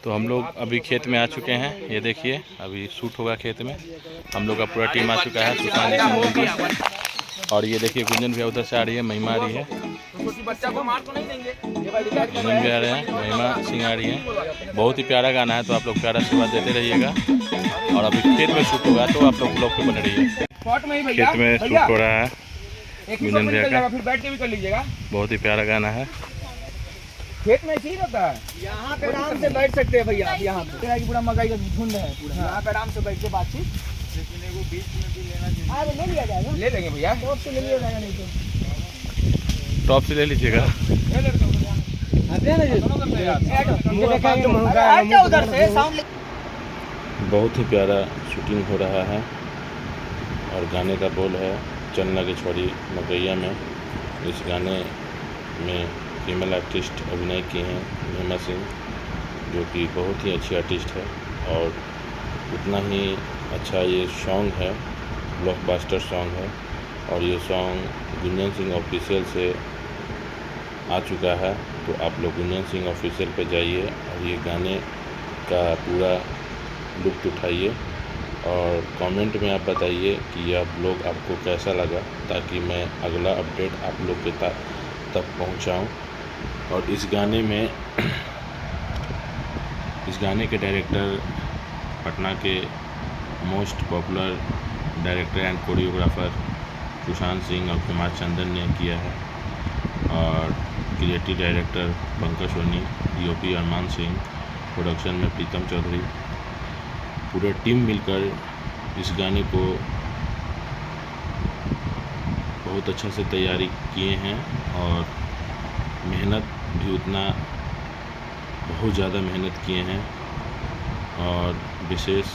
तो हम लोग अभी खेत में आ चुके हैं। ये देखिए अभी शूट होगा खेत में। हम लोग का पूरा टीम आ चुका है सुशांत सिंह। और ये देखिए गुंजन भैया उधर से आ रही है, महिमा आ रही है, गुंजन भी आ रहे हैं, महिमा सिंह आ रही है। बहुत ही प्यारा गाना है, तो आप लोग प्यारा आशीर्वाद देते रहिएगा। और अभी खेत में शूट होगा तो आप लोग ब्लॉग पे बने रहिए। खेत में शूट हो रहा है गुंजन भैया का, फिर बैठ के भी कर लीजिएगा। बहुत ही प्यारा गाना है। खेत में ही रहता है, यहाँ पे आराम से बैठ सकते हैं भैया। यहाँ पे पूरा मकई का झुंड है पूरा, यहाँ पे आराम से बैठ के बातचीत। लेकिन एगो बीच में भी लेना चाहिए। ले लिया जाएगा, ले लेंगे भैया, टॉप से ले लिया जाएगा। नहीं तो टॉप से ले लीजिएगा। बहुत ही प्यारा शूटिंग हो रहा है। और गाने का बोल है चन्ना की छोरी मकैया में। इस गाने में फीमेल आर्टिस्ट अभिनय किए हैं महिमा सिंह, जो कि बहुत ही अच्छी आर्टिस्ट है। और उतना ही अच्छा ये सॉन्ग है, ब्लॉकबस्टर सॉन्ग है। और ये सॉन्ग गुंजन सिंह ऑफिशियल से आ चुका है। तो आप लोग गुंजन सिंह ऑफिशियल पे जाइए और ये गाने का पूरा लुत्फ़ उठाइए। और कमेंट में आप बताइए कि यह ब्लॉग आपको कैसा लगा, ताकि मैं अगला अपडेट आप लोग के तक पहुंचाऊं। और इस गाने के डायरेक्टर पटना के most popular director and choreographer Sushant Singh और कुमार चंदन ने किया है। और creative director Pankaj Soni, DOP Arman Singh, production में प्रीतम चौधरी, पूरा टीम मिलकर इस गाने को बहुत अच्छा से तैयारी किए हैं। और मेहनत भी उतना बहुत ज़्यादा मेहनत किए हैं। और विशेष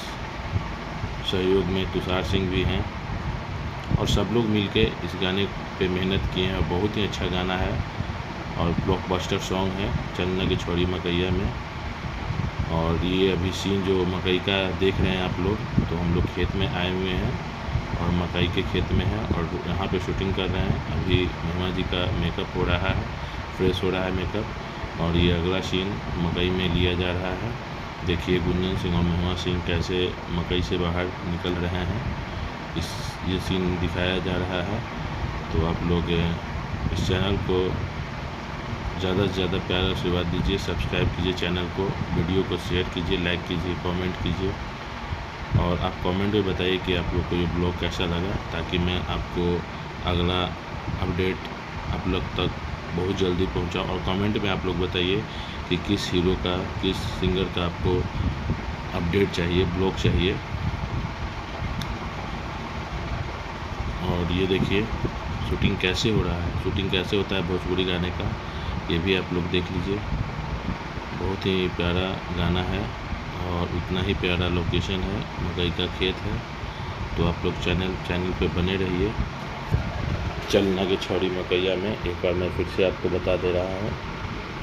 सहयोग में तुषार सिंह भी हैं। और सब लोग मिलके इस गाने पे मेहनत किए हैं। बहुत ही अच्छा गाना है और ब्लॉकबस्टर सॉन्ग है चन्ना की छोरी मकैया में। और ये अभी सीन जो मकई का देख रहे हैं आप लोग, तो हम लोग खेत में आए हुए हैं और मकई के खेत में हैं और यहाँ पे शूटिंग कर रहे हैं। अभी महिमा जी का मेकअप हो रहा है, फ्रेश हो रहा है मेकअप। और ये अगला सीन मकई में लिया जा रहा है। देखिए गुंजन सिंह और महिमा सिंह कैसे मकई से बाहर निकल रहे हैं, ये सीन दिखाया जा रहा है। तो आप लोग इस चैनल को ज़्यादा से ज़्यादा प्यार आशीर्वाद दीजिए, सब्सक्राइब कीजिए चैनल को, वीडियो को शेयर कीजिए, लाइक कीजिए, कमेंट कीजिए। और आप कमेंट में बताइए कि आप लोग को ये ब्लॉग कैसा लगा, ताकि मैं आपको अगला अपडेट आप लोग तक बहुत जल्दी पहुंचाऊं। और कमेंट में आप लोग बताइए कि किस हीरो का, किस सिंगर का आपको अपडेट चाहिए, ब्लॉग चाहिए। और ये देखिए शूटिंग कैसे हो रहा है, शूटिंग कैसे होता है भोजपुरी गाने का, ये भी आप लोग देख लीजिए। बहुत ही प्यारा गाना है और उतना ही प्यारा लोकेशन है, मकई का खेत है। तो आप लोग चैनल पे बने रहिए। चन्ना की छोरी मकैया में एक बार मैं फिर से आपको बता दे रहा हूँ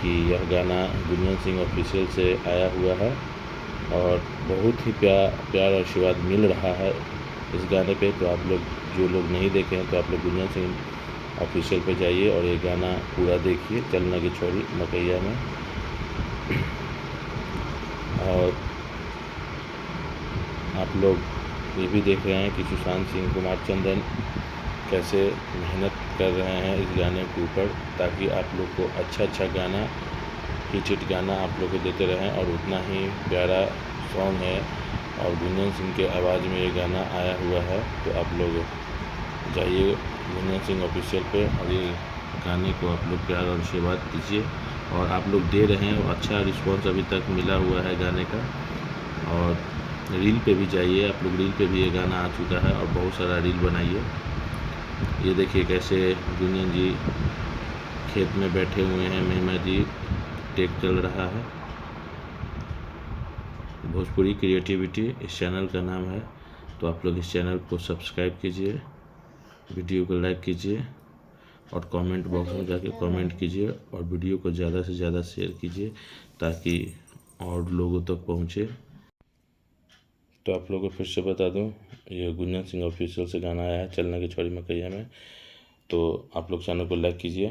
कि यह गाना गुंजन सिंह ऑफिशियल से आया हुआ है। और बहुत ही प्यार और आशीर्वाद मिल रहा है इस गाने पे। तो आप लोग जो लोग नहीं देखे हैं, तो आप लोग गुंजन सिंह ऑफिशियल पे जाइए और ये गाना पूरा देखिए, चन्ना की छोरी मकैया में। और आप लोग ये भी देख रहे हैं कि सुशांत सिंह, कुमार चंदन कैसे मेहनत कर रहे हैं इस गाने के ऊपर, ताकि आप लोग को अच्छा गाना, हिट गाना आप लोग को देते रहें। और उतना ही प्यारा सॉन्ग है और गुंजन सिंह के आवाज़ में ये गाना आया हुआ है। तो आप लोग जाइए गुंजन सिंह ऑफिशियल पे और ये गाने को आप लोग प्यार और आशीर्वाद दीजिए। और आप लोग दे रहे हैं, अच्छा रिस्पॉन्स अभी तक मिला हुआ है गाने का। और रील पे भी जाइए आप लोग, रील पे भी ये गाना आ चुका है और बहुत सारा रील बनाइए। ये देखिए कैसे गुंजन जी खेत में बैठे हुए हैं, महिमा जी टेक चल रहा है। भोजपुरी क्रिएटिविटी इस चैनल का नाम है। तो आप लोग इस चैनल को सब्सक्राइब कीजिए, वीडियो को लाइक कीजिए और कमेंट बॉक्स में जाके कमेंट कीजिए और वीडियो को ज़्यादा से ज़्यादा शेयर कीजिए, ताकि और लोगों तक पहुँचे। तो आप लोगों को फिर से बता दूं, ये गुंजन सिंह ऑफिशियल से गाना आया है चन्ना की छोरी मकैया में। तो आप लोग चैनल को लाइक कीजिए,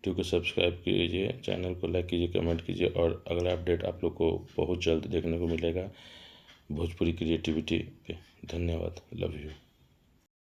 वीडियो को सब्सक्राइब कीजिए, चैनल को लाइक कीजिए, कमेंट कीजिए और अगला अपडेट आप लोग को बहुत जल्द देखने को मिलेगा भोजपुरी क्रिएटिविटी पे। धन्यवाद, लव यू।